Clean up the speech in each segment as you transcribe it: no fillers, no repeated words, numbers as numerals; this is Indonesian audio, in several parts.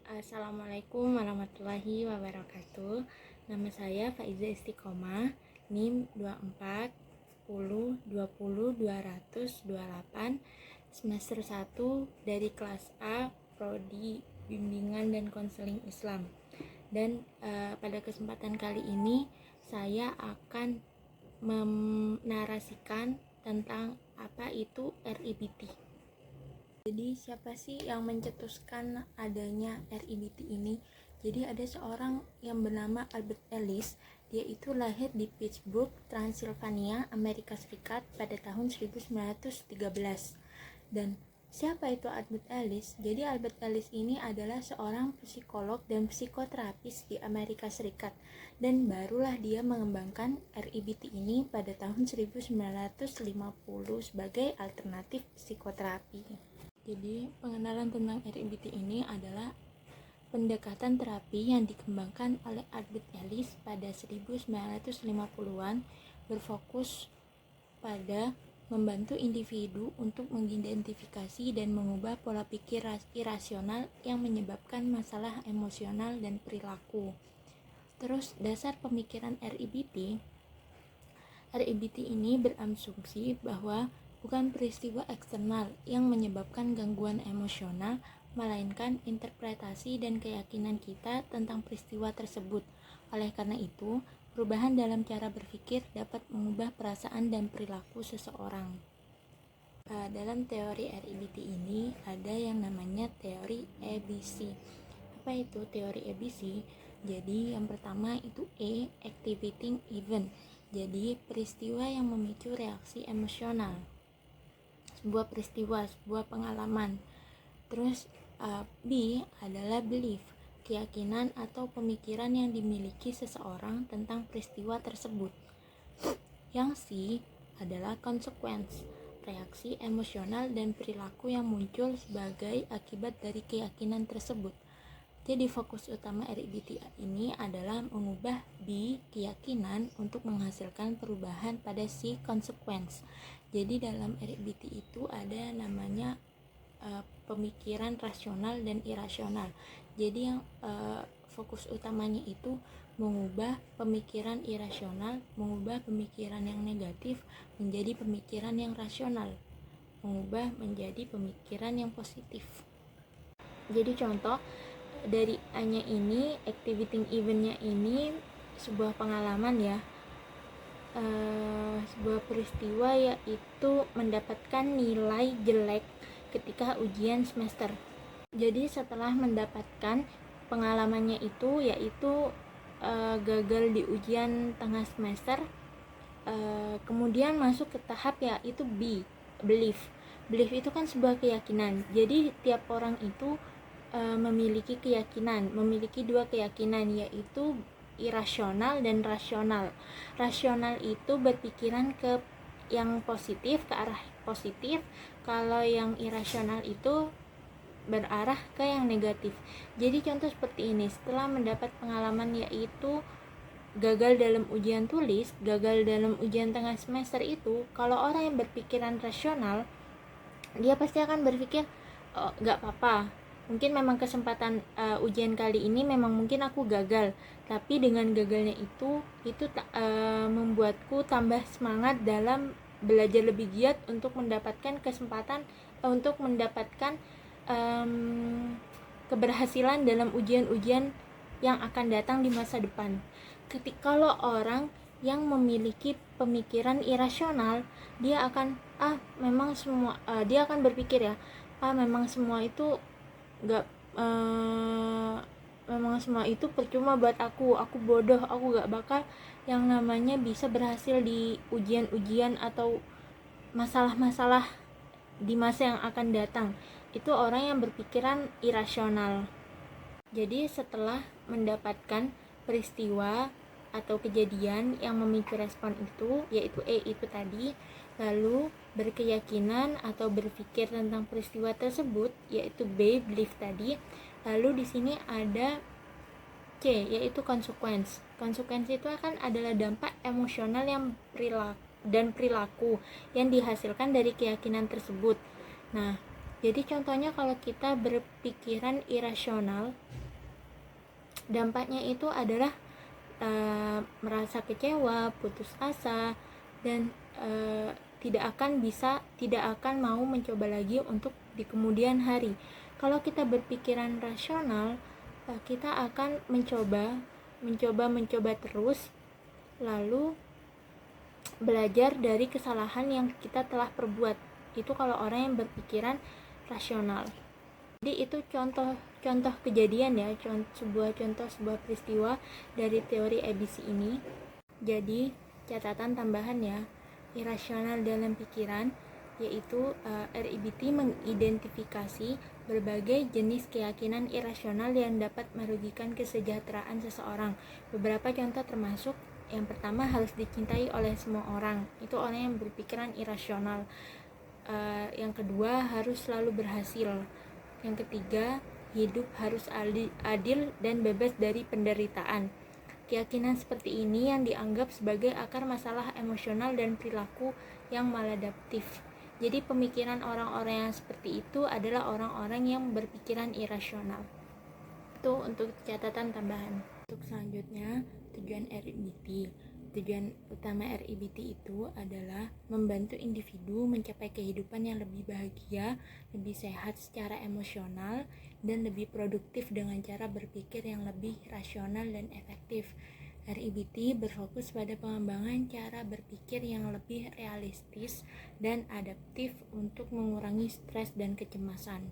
Assalamualaikum warahmatullahi wabarakatuh. Nama saya Faiza Istiqomah, NIM 24 10 20 228, semester 1 dari kelas A, Prodi Bimbingan dan Konseling Islam. Dan pada kesempatan kali ini saya akan menarasikan tentang apa itu RIBT. Jadi siapa sih yang mencetuskan adanya RIBT ini? Jadi ada seorang yang bernama Albert Ellis. Dia itu lahir di Pittsburgh, Transylvania, Amerika Serikat pada tahun 1913. Dan siapa itu Albert Ellis? Jadi Albert Ellis ini adalah seorang psikolog dan psikoterapis di Amerika Serikat. Dan barulah dia mengembangkan RIBT ini pada tahun 1950 sebagai alternatif psikoterapi. Jadi, pengenalan tentang RIBT ini adalah pendekatan terapi yang dikembangkan oleh Albert Ellis pada 1950-an, berfokus pada membantu individu untuk mengidentifikasi dan mengubah pola pikir irasional yang menyebabkan masalah emosional dan perilaku. Terus, dasar pemikiran RIBT ini berasumsi bahwa bukan peristiwa eksternal yang menyebabkan gangguan emosional, melainkan interpretasi dan keyakinan kita tentang peristiwa tersebut. Oleh karena itu, perubahan dalam cara berpikir dapat mengubah perasaan dan perilaku seseorang. Dalam teori RIBT ini ada yang namanya teori ABC. Apa itu teori ABC? Jadi yang pertama itu E, activating event. Jadi peristiwa yang memicu reaksi emosional, sebuah peristiwa, sebuah pengalaman. Terus B adalah belief, keyakinan atau pemikiran yang dimiliki seseorang tentang peristiwa tersebut. Yang C adalah consequence, reaksi emosional dan perilaku yang muncul sebagai akibat dari keyakinan tersebut. Jadi fokus utama RIBT ini adalah mengubah B, keyakinan, untuk menghasilkan perubahan pada C, consequence. Jadi dalam RIBT itu ada namanya pemikiran rasional dan irasional. Jadi yang fokus utamanya itu mengubah pemikiran irasional, mengubah pemikiran yang negatif menjadi pemikiran yang rasional, mengubah menjadi pemikiran yang positif. Jadi contoh dari A-nya ini, activating event-nya ini sebuah pengalaman ya, sebuah peristiwa, yaitu mendapatkan nilai jelek ketika ujian semester. Jadi setelah mendapatkan pengalamannya itu, yaitu gagal di ujian tengah semester, kemudian masuk ke tahap yaitu B, belief. Belief itu kan sebuah keyakinan. Jadi tiap orang itu memiliki keyakinan, memiliki dua keyakinan, yaitu irasional dan rasional. Rasional itu berpikiran ke yang positif, ke arah positif. Kalau yang irasional itu berarah ke yang negatif. Jadi contoh seperti ini, setelah mendapat pengalaman yaitu gagal dalam ujian tulis, gagal dalam ujian tengah semester itu, kalau orang yang berpikiran rasional, dia pasti akan berpikir, oh, gak apa-apa, mungkin memang kesempatan ujian kali ini memang mungkin aku gagal, tapi dengan gagalnya itu membuatku tambah semangat dalam belajar lebih giat untuk mendapatkan kesempatan, untuk mendapatkan keberhasilan dalam ujian-ujian yang akan datang di masa depan. Kalau orang yang memiliki pemikiran irasional, dia akan dia akan berpikir ya, memang semua itu memang semua itu percuma buat aku bodoh, aku gak bakal yang namanya bisa berhasil di ujian-ujian atau masalah-masalah di masa yang akan datang. Itu orang yang berpikiran irasional. Jadi setelah mendapatkan peristiwa atau kejadian yang memicu respon itu, yaitu E itu tadi, lalu berkeyakinan atau berpikir tentang peristiwa tersebut, yaitu B, belief tadi. Lalu di sini ada C, yaitu consequence. Consequence itu akan adalah dampak emosional yang perilaku yang dihasilkan dari keyakinan tersebut. Nah, jadi contohnya kalau kita berpikiran irasional, Dampaknya itu adalah merasa kecewa, putus asa, dan tidak akan mau mencoba lagi untuk di kemudian hari. Kalau kita berpikiran rasional, kita akan mencoba terus, lalu belajar dari kesalahan yang kita telah perbuat. Itu kalau orang yang berpikiran rasional. Jadi itu contoh kejadian ya, sebuah peristiwa dari teori ABC ini. Jadi catatan tambahan ya, irasional dalam pikiran, yaitu RIBT mengidentifikasi berbagai jenis keyakinan irasional yang dapat merugikan kesejahteraan seseorang. Beberapa contoh termasuk: yang pertama, harus dicintai oleh semua orang, itu orang yang berpikiran irasional. Yang kedua, harus selalu berhasil. Yang ketiga, hidup harus adil dan bebas dari penderitaan. Keyakinan seperti ini yang dianggap sebagai akar masalah emosional dan perilaku yang maladaptif. Jadi pemikiran orang-orang yang seperti itu adalah orang-orang yang berpikiran irasional. Itu untuk catatan tambahan. Untuk selanjutnya, tujuan RIBT. Tujuan utama RIBT itu adalah membantu individu mencapai kehidupan yang lebih bahagia, lebih sehat secara emosional, dan lebih produktif dengan cara berpikir yang lebih rasional dan efektif. RIBT berfokus pada pengembangan cara berpikir yang lebih realistis dan adaptif untuk mengurangi stres dan kecemasan.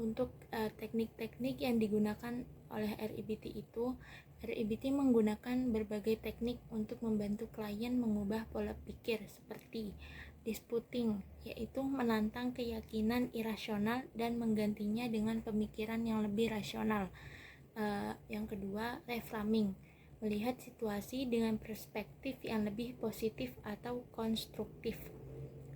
Untuk teknik-teknik yang digunakan oleh RIBT itu, RIBT menggunakan berbagai teknik untuk membantu klien mengubah pola pikir, seperti disputing, yaitu menantang keyakinan irasional dan menggantinya dengan pemikiran yang lebih rasional. Yang kedua, reframing, melihat situasi dengan perspektif yang lebih positif atau konstruktif.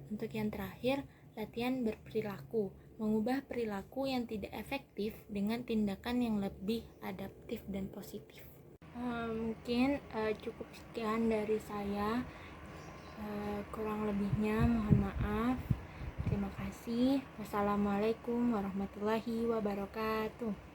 Untuk yang terakhir, latihan berperilaku, mengubah perilaku yang tidak efektif dengan tindakan yang lebih adaptif dan positif. Mungkin cukup sekian dari saya. Kurang lebihnya mohon maaf. Terima kasih. Wassalamualaikum warahmatullahi wabarakatuh.